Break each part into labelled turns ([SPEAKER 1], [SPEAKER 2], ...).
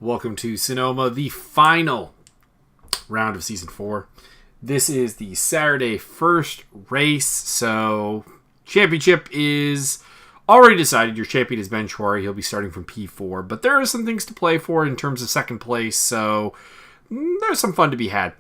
[SPEAKER 1] Welcome to Sonoma, the final round of Season 4. This is the Saturday first race, so championship is already decided. Your champion is Ben Schwarry. He'll be starting from P4, but there are some things to play for in terms of second place, so there's some fun to be had.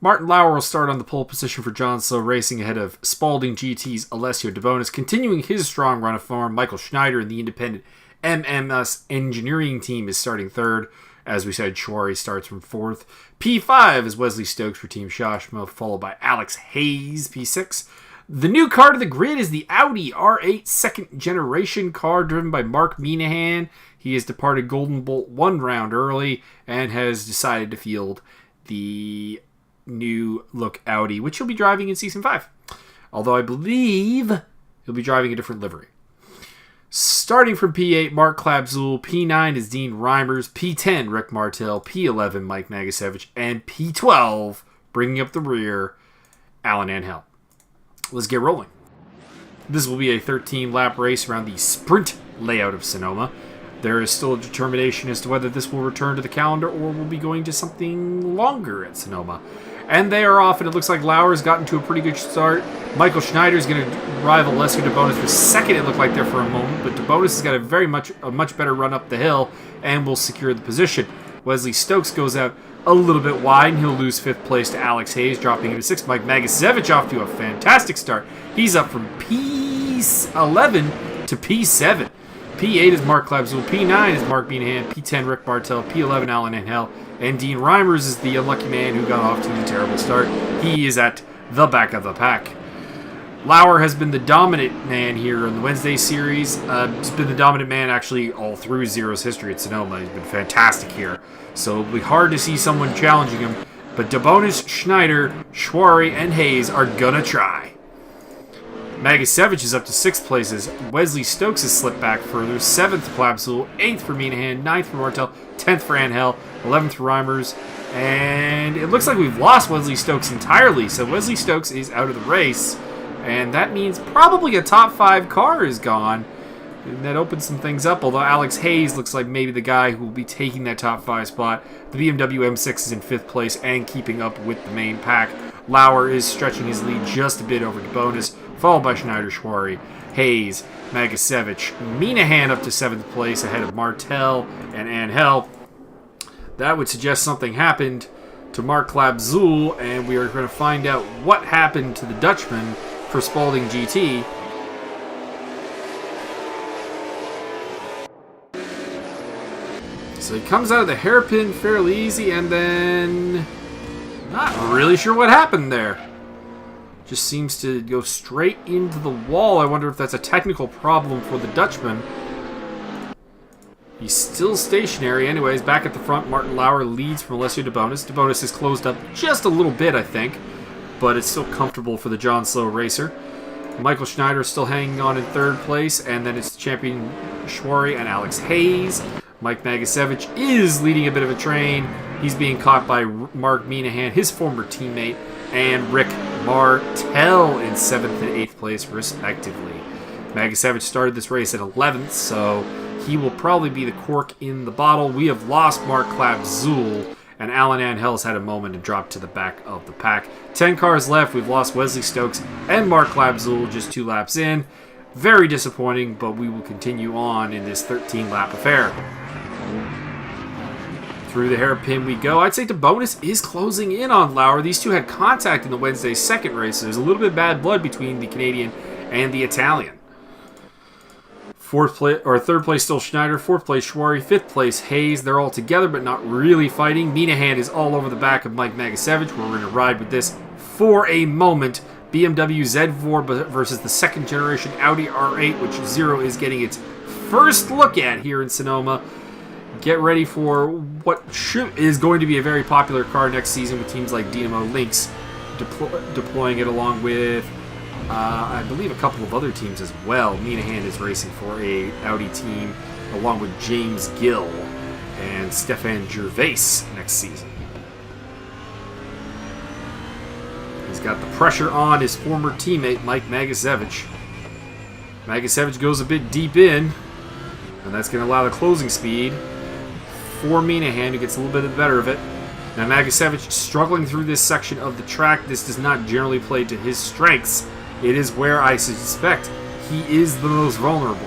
[SPEAKER 1] Martin Lauer will start on the pole position for John Slow Racing ahead of Spalding GT's Alessio DeBonis. Continuing his strong run of form, Michael Schneider in the independent MMS engineering team is starting third. As we said, Schwarry starts from fourth. P5 is Wesley Stokes for Team Shashma, followed by Alex Hayes, P6. The new car to the grid is the Audi R8 second generation car driven by Mark Minahan. He has departed Golden Bolt one round early and has decided to field the new look Audi, which he'll be driving in Season 5. Although I believe he'll be driving a different livery. Starting from P8, Mark Klabzul. P9 is Dean Reimers. P10, Rick Martel. P11, Mike Nagasevich. And P12, bringing up the rear, Alan Angel. Let's get rolling. This will be a 13-lap race around the sprint layout of Sonoma. There is still a determination as to whether this will return to the calendar or will be going to something longer at Sonoma. And they are off, and it looks like Lauer's gotten to a pretty good start. Michael Schneider is going to rival Alessio DeBonis for second, it looked like there for a moment, but DeBonis has got a much better run up the hill and will secure the position. Wesley Stokes goes out a little bit wide, and he'll lose fifth place to Alex Hayes, dropping into sixth. Mike Nagasevich off to a fantastic start. He's up from P11 to P7. P8 is Mark Klabzul, P9 is Mark Beanahan, P10 Rick Bartel, P11 Alan Angel, and Dean Reimers is the unlucky man who got off to a terrible start. He is at the back of the pack. Lauer has been the dominant man here in the Wednesday series. He's been the dominant man actually all through Zero's history at Sonoma. He's been fantastic here. So it'll be hard to see someone challenging him, but DeBonis, Schneider, Schwarry, and Hayes are gonna try. Nagasevich is up to 6th places. Wesley Stokes has slipped back further. 7th for Klabzul, 8th for Minahan, 9th for Martel, 10th for Angel, 11th for Reimers. And it looks like we've lost Wesley Stokes entirely. So Wesley Stokes is out of the race. And that means probably a top 5 car is gone. And that opens some things up. Although Alex Hayes looks like maybe the guy who will be taking that top 5 spot. The BMW M6 is in 5th place and keeping up with the main pack. Lauer is stretching his lead just a bit over DeBonis, followed by Schneider, Schwarry, Hayes, Nagasevich, Minahan up to 7th place ahead of Martel and Angel. That would suggest something happened to Mark Klabzul, and we are going to find out what happened to the Dutchman for Spalding GT. So he comes out of the hairpin fairly easy, and then not really sure what happened there. Just seems to go straight into the wall. I wonder if that's a technical problem for the Dutchman. He's still stationary. Anyways, back at the front, Martin Lauer leads from Alessio DeBonis. DeBonis has closed up just a little bit, I think, but it's still comfortable for the John Slow racer. Michael Schneider is still hanging on in 3rd place, and then it's champion Schwarry and Alex Hayes. Mike Nagasevich is leading a bit of a train. He's being caught by Mark Minahan, his former teammate, and Rick Martel in 7th and 8th place, respectively. Nagasevich started this race at 11th, so he will probably be the cork in the bottle. We have lost Mark Klabzul, and Alan Angel's had a moment to drop to the back of the pack. 10 cars left. We've lost Wesley Stokes and Mark Klabzul just 2 laps in. Very disappointing, but we will continue on in this 13-lap affair. Through the hairpin we go. I'd say DeBonis is closing in on Lauer. These two had contact in the Wednesday second race. So there's a little bit of bad blood between the Canadian and the Italian. 3rd place still Schneider, 4th place Schwarry, 5th place Hayes. They're all together but not really fighting. Minahan is all over the back of Mike Nagasevich. We're going to ride with this for a moment. BMW Z4 versus the second generation Audi R8, which Zero is getting its first look at here in Sonoma. Get ready for what is going to be a very popular car next season with teams like Dynamo Lynx deploying it along with, I believe, a couple of other teams as well. Minahan is racing for a Audi team along with James Gill and Stefan Gervais next season. He's got the pressure on his former teammate, Mike Nagasevich. Nagasevich goes a bit deep in, and that's going to allow the closing speed for Minahan, who gets a little bit better of it. Now Magasevich struggling through this section of the track. This does not generally play to his strengths. It is where I suspect he is the most vulnerable.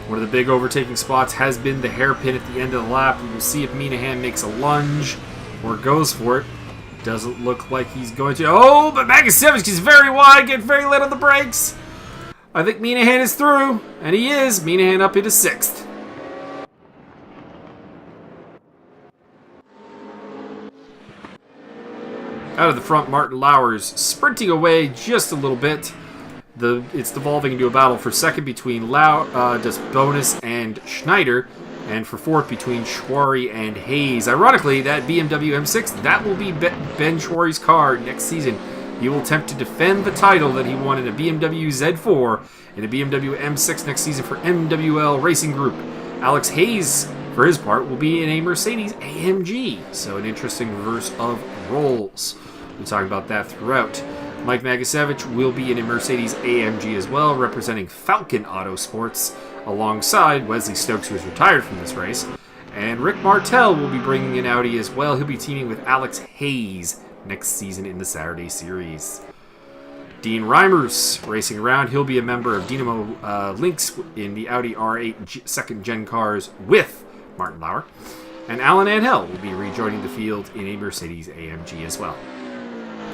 [SPEAKER 1] One of the big overtaking spots has been the hairpin at the end of the lap. We'll see if Minahan makes a lunge or goes for it. Doesn't look like he's going to. Oh, but Magasevich is very wide, getting very late on the brakes. I think Minahan is through, and he is. Minahan up into 6th. Out of the front, Martin Lowers sprinting away just a little bit. It's devolving into a battle for second between Bonus and Schneider, and for fourth between Schwari and Hayes. Ironically, that BMW M6, that will be Ben Schwari's car next season. He will attempt to defend the title that he won in a BMW Z4 and a BMW M6 next season for MWL Racing Group. Alex Hayes, for his part, will be in a Mercedes AMG. So an interesting reverse of roles. We're talking about that throughout. Mike Magasevich will be in a Mercedes AMG as well, representing Falcon Autosports, alongside Wesley Stokes, who is retired from this race. And Rick Martel will be bringing an Audi as well. He'll be teaming with Alex Hayes next season in the Saturday Series. Dean Reimers racing around. He'll be a member of Dynamo Lynx in the Audi R8 second gen cars with Martin Lauer. And Alan Angel will be rejoining the field in a Mercedes AMG as well.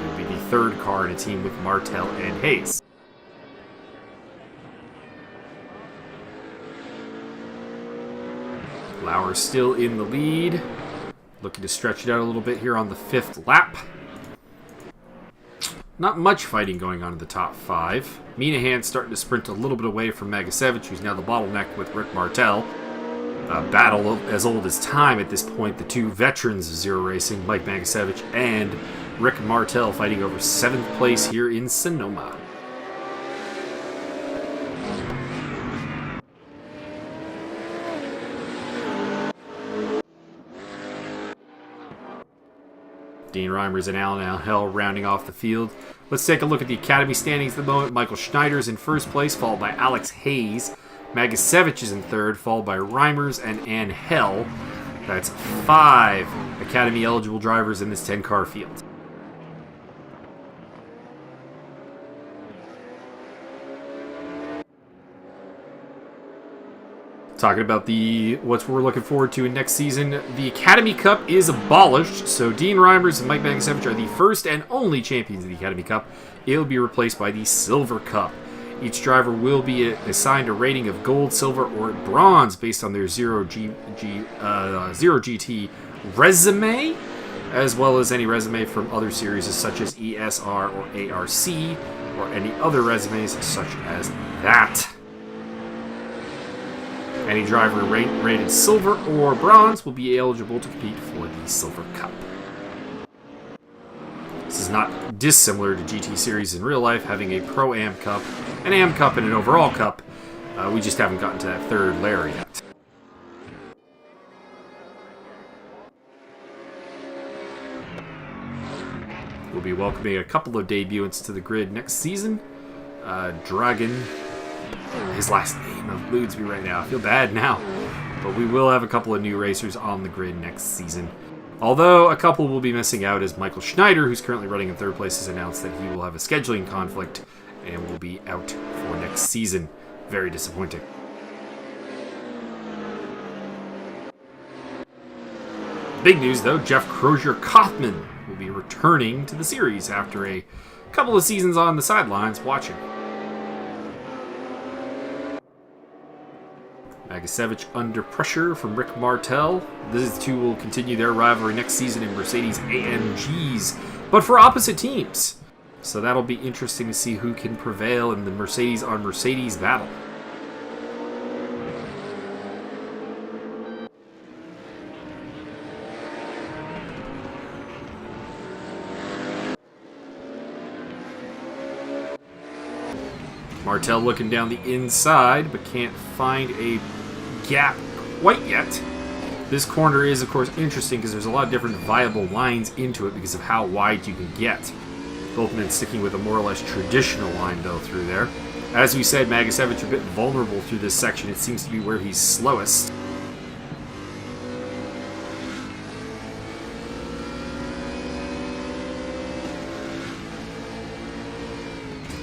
[SPEAKER 1] It will be the third car in a team with Martel and Hayes. Lauer still in the lead. Looking to stretch it out a little bit here on the 5th lap. Not much fighting going on in the top 5. Minahan starting to sprint a little bit away from Magasevich, who's now the bottleneck with Rick Martel. A battle as old as time at this point. The two veterans of Zero Racing, Mike Magasevich and Rick Martel, fighting over 7th place here in Sonoma. Dean Reimers and Alan Angel rounding off the field. Let's take a look at the Academy standings at the moment. Michael Schneider's in first place, followed by Alex Hayes. Magasevich is in third, followed by Reimers and Angel. That's 5 Academy-eligible drivers in this 10-car field. Talking about what we're looking forward to in next season, the Academy Cup is abolished, so Dean Reimers and Mike Magasevich are the first and only champions of the Academy Cup. It will be replaced by the Silver Cup. Each driver will be assigned a rating of gold, silver, or bronze based on their Zero GT resume, as well as any resume from other series such as ESR or ARC, or any other resumes such as that. Any driver rated silver or bronze will be eligible to compete for the Silver Cup. This is not dissimilar to GT Series in real life, having a Pro-Am Cup, an Am Cup, and an Overall Cup. We just haven't gotten to that third layer yet. We'll be welcoming a couple of debutantes to the grid next season. Dragon, his last name eludes me right now. I feel bad now. But we will have a couple of new racers on the grid next season. Although a couple will be missing out, as Michael Schneider, who's currently running in third place, has announced that he will have a scheduling conflict and will be out for next season. Very disappointing. Big news, though, Jeff Crozier-Kaufman will be returning to the series after a couple of seasons on the sidelines watching. Magasevich under pressure from Rick Martel. These two will continue their rivalry next season in Mercedes AMGs, but for opposite teams. So that'll be interesting to see who can prevail in the Mercedes on Mercedes battle. Martel looking down the inside, but can't find a gap quite yet. This corner is, of course, interesting because there's a lot of different viable lines into it because of how wide you can get. Both men sticking with a more or less traditional line, though, through there. As we said, Magasevich a bit vulnerable through this section. It seems to be where he's slowest.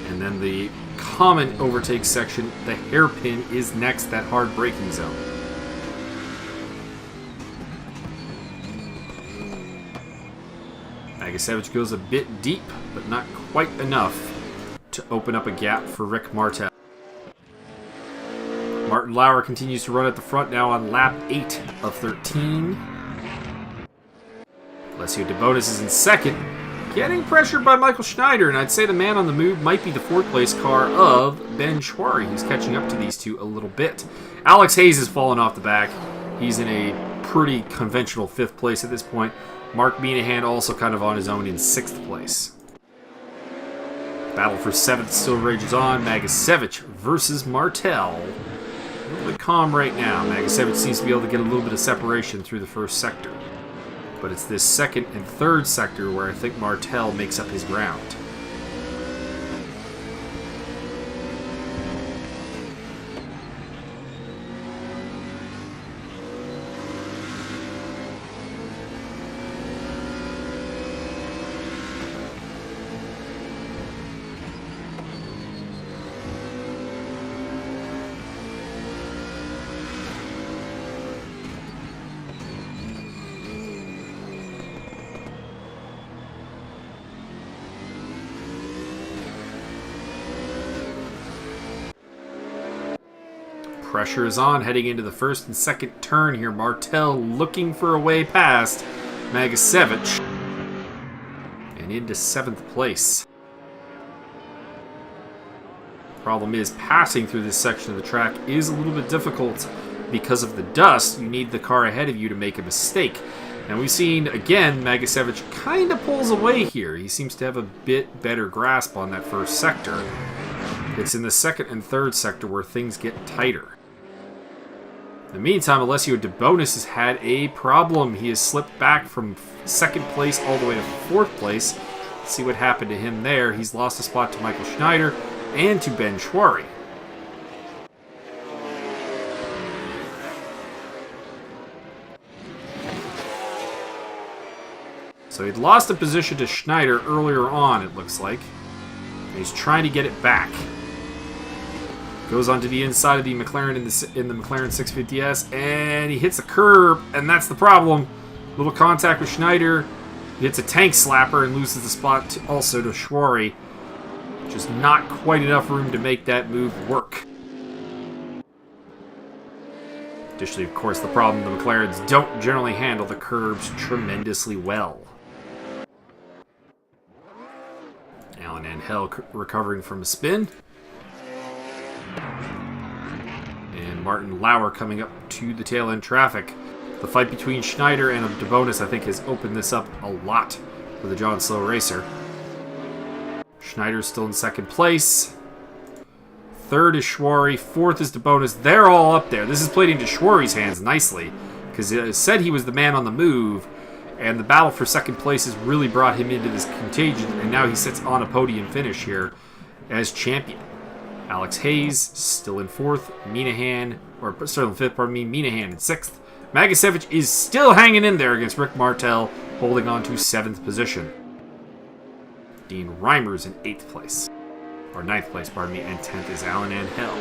[SPEAKER 1] And then the common overtake section, the hairpin, is next, that hard braking zone. Magasevich goes a bit deep, but not quite enough to open up a gap for Rick Martel. Martin Lauer continues to run at the front now on lap 8 of 13. Alessio DeBonis is in second, getting pressured by Michael Schneider, and I'd say the man on the move might be the fourth place car of Ben Schwari, who's catching up to these two a little bit. Alex Hayes has fallen off the back. He's in a pretty conventional fifth place at this point. Mark Minahan also kind of on his own in sixth place. Battle for seventh still rages on. Magasevich versus Martel. A little bit calm right now. Magasevich seems to be able to get a little bit of separation through the first sector. But it's this second and third sector where I think Martel makes up his ground. Pressure is on heading into the first and second turn here. Martel looking for a way past Magasevich and into seventh place. Problem is, passing through this section of the track is a little bit difficult because of the dust. You need the car ahead of you to make a mistake. And we've seen, again, Magasevich kind of pulls away here. He seems to have a bit better grasp on that first sector. It's in the second and third sector where things get tighter. In the meantime, Alessio DeBonis has had a problem. He has slipped back from second place all the way to fourth place. Let's see what happened to him there. He's lost a spot to Michael Schneider and to Ben Schwari. So he'd lost a position to Schneider earlier on, it looks like. And he's trying to get it back. Goes onto the inside of the McLaren in the McLaren 650S, and he hits a curb, and that's the problem. Little contact with Schneider. He hits a tank slapper and loses the spot also to Schwari. Just not quite enough room to make that move work. Additionally, of course, the problem, the McLarens don't generally handle the curbs tremendously well. Alan Angel recovering from a spin. And Martin Lauer coming up to the tail end traffic. The fight between Schneider and DeBonis, I think, has opened this up a lot for the John Slow Racer. Schneider's still in second place. Third is Schwari. Fourth is DeBonis. They're all up there. This is played into Schwari's hands nicely, because it said he was the man on the move, and the battle for second place has really brought him into this contagion, and now he sits on a podium finish here as champion. Alex Hayes still in fourth. Minahan, or still in fifth, pardon me. Minahan in sixth. Magasevich is still hanging in there against Rick Martel, holding on to seventh position. Dean Reimer's in eighth place. Or ninth place, pardon me, and 10th is Alan Angel.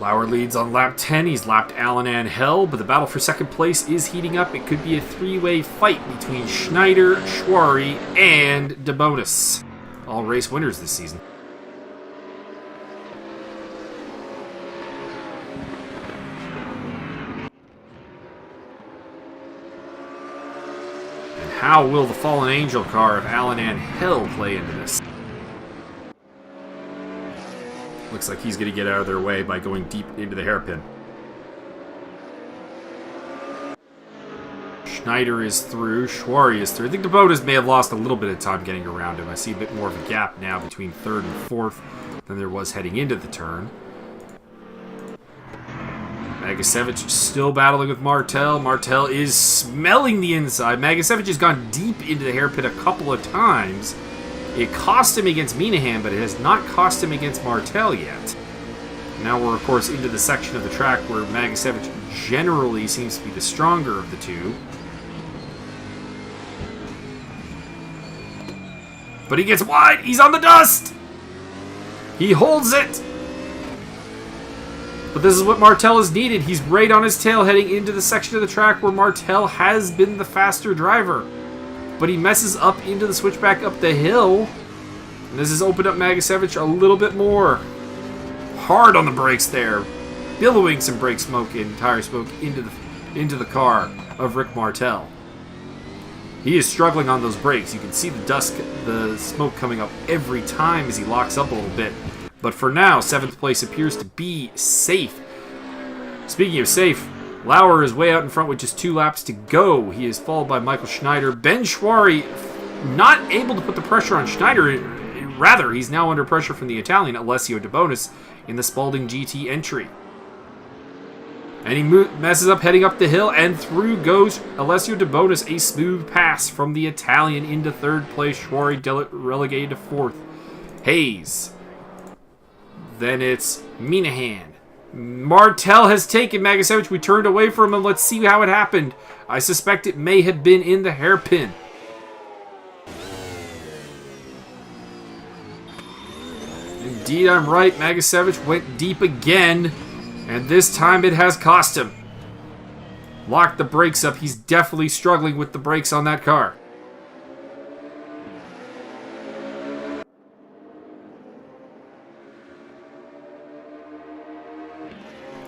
[SPEAKER 1] Lauer leads on lap 10. He's lapped Alan Angel, but the battle for second place is heating up. It could be a three-way fight between Schneider, Schwari, and DeBonis. All race winners this season. And how will the Fallen Angel car of Alan Angel play into this? Looks like he's going to get out of their way by going deep into the hairpin. Schneider is through. Schwari is through. I think DeBonis may have lost a little bit of time getting around him. I see a bit more of a gap now between third and fourth than there was heading into the turn. Magasevich still battling with Martel. Martel is smelling the inside. Magasevich has gone deep into the hairpin a couple of times. It cost him against Minahan, but it has not cost him against Martel yet. Now we're, of course, into the section of the track where Magasevich generally seems to be the stronger of the two. But he gets wide. He's on the dust. He holds it. But this is what Martel is needed. He's right on his tail heading into the section of the track where Martel has been the faster driver. But he messes up into the switchback up the hill. And this has opened up Magasevich a little bit more. Hard on the brakes there. Billowing some brake smoke and tire smoke into the car of Rick Martel. He is struggling on those brakes. You can see the smoke coming up every time as he locks up a little bit. But for now, 7th place appears to be safe. Speaking of safe, Lauer is way out in front with just 2 laps to go. He is followed by Michael Schneider. Ben Schwari not able to put the pressure on Schneider. Rather, he's now under pressure from the Italian Alessio De Bonis in the Spalding GT entry. And he messes up heading up the hill, and through goes Alessio De Bonis. A smooth pass from the Italian into 3rd place. Schwari relegated to 4th. Hayes. Then it's Minahan. Martel has taken Magasevich. We turned away from him. Let's see how it happened. I suspect it may have been in the hairpin. Indeed, I'm right. Magasevich went deep again. And this time it has cost him. Locked the brakes up. He's definitely struggling with the brakes on that car.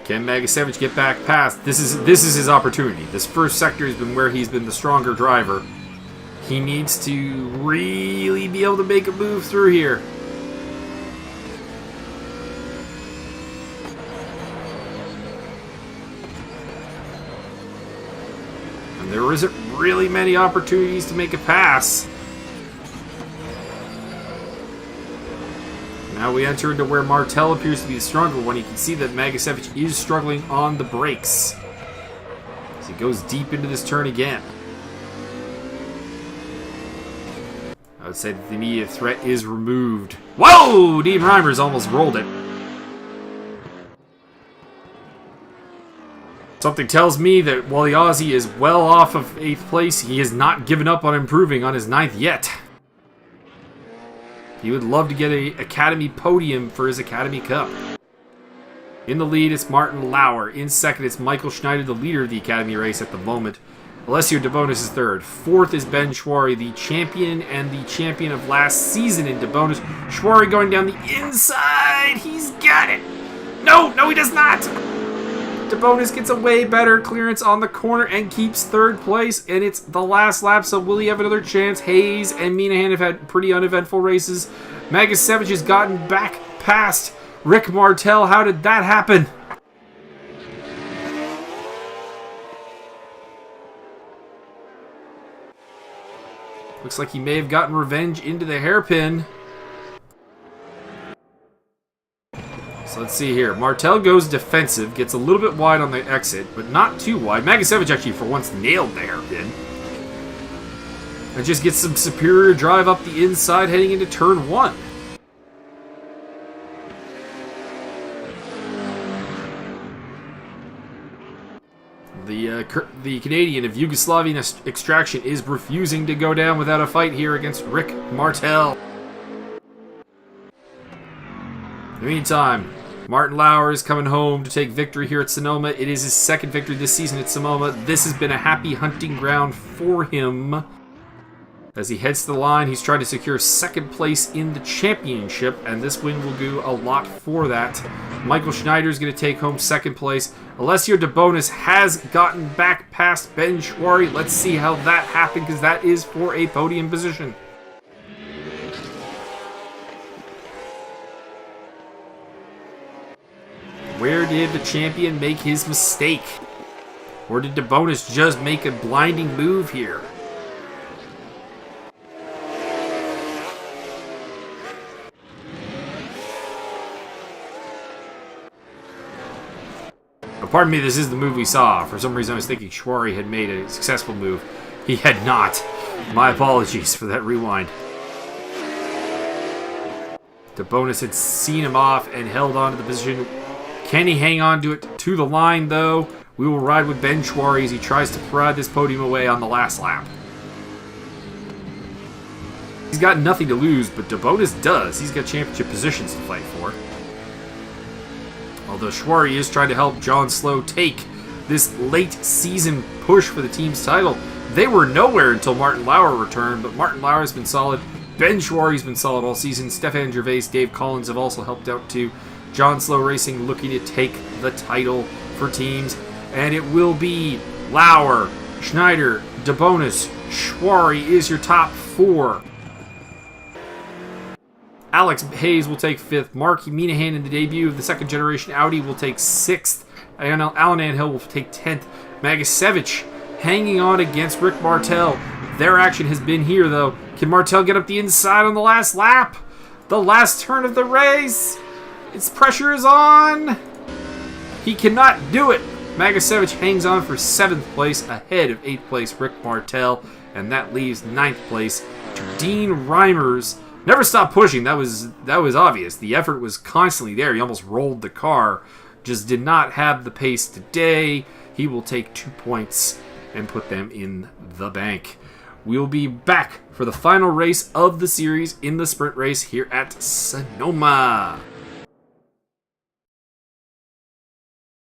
[SPEAKER 1] Can Magasevich get back past? This is his opportunity. This first sector has been where he's been the stronger driver. He needs to really be able to make a move through here. And there isn't really many opportunities to make a pass. Now we enter into where Martel appears to be the stronger one. You can see that Magasevich is struggling on the brakes as he goes deep into this turn again. I would say that the immediate threat is removed. Whoa! Dean Reimers almost rolled it. Something tells me that while the Aussie is well off of 8th place, he has not given up on improving on his 9th yet. He would love to get an Academy podium for his Academy Cup. In the lead, it's Martin Lauer. In second, it's Michael Schneider, the leader of the Academy race at the moment. Alessio De Bonis is third. 4th is Ben Schwari, the champion and the champion of last season in De Bonis. Schwari going down the inside. He's got it. No, he does not. De Bonis gets a way better clearance on the corner and keeps 3rd place, and it's the last lap, so will he have another chance? Hayes and Minahan have had pretty uneventful races. Magasevich has gotten back past Rick Martel. How did that happen? Looks like he may have gotten revenge into the hairpin. So let's see here. Martel goes defensive, gets a little bit wide on the exit, but not too wide. Magasevich actually for once nailed the hairpin. And just gets some superior drive up the inside heading into turn 1. The Canadian of Yugoslavian extraction is refusing to go down without a fight here against Rick Martel. In the meantime, Martin Lauer is coming home to take victory here at Sonoma. It is his 2nd victory this season at Sonoma. This has been a happy hunting ground for him. As he heads to the line, he's trying to secure 2nd place in the championship, and this win will do a lot for that. Michael Schneider is going to take home 2nd place. Alessio De Bonis has gotten back past Ben Schwari. Let's see how that happened, because that is for a podium position. Where did the champion make his mistake? Or did De Bonis just make a blinding move here? pardon me, this is the move we saw. For some reason I was thinking Schwarry had made a successful move. He had not. My apologies for that rewind. DeBonis had seen him off and held on to the position. Can he hang on to it to the line, though? We will ride with Ben Schwarry as he tries to prod this podium away on the last lap. He's got nothing to lose, but DeBonis does. He's got championship positions to fight for. Although Schwarry is trying to help John Slow take this late season push for the team's title. They were nowhere until Martin Lauer returned, but Martin Lauer has been solid. Ben Schwarry's been solid all season. Stefan Gervais, Dave Collins have also helped out too. John Slow Racing looking to take the title for teams. And it will be Lauer, Schneider, DeBonis, Schwarry is your top 4. Alex Hayes will take 5th. Mark Minahan in the debut of the second generation Audi will take 6th. Alan Anhill will take 10th. Magasevich hanging on against Rick Martel. Their action has been here, though. Can Martel get up the inside on the last lap? The last turn of the race. Its pressure is on. He cannot do it. Magasevich hangs on for 7th place ahead of 8th place Rick Martel. And that leaves 9th place to Dean Reimers. Never stop pushing. That was obvious. The effort was constantly there. He almost rolled the car. Just did not have the pace today. He will take 2 points and put them in the bank. We'll be back for the final race of the series in the sprint race here at Sonoma.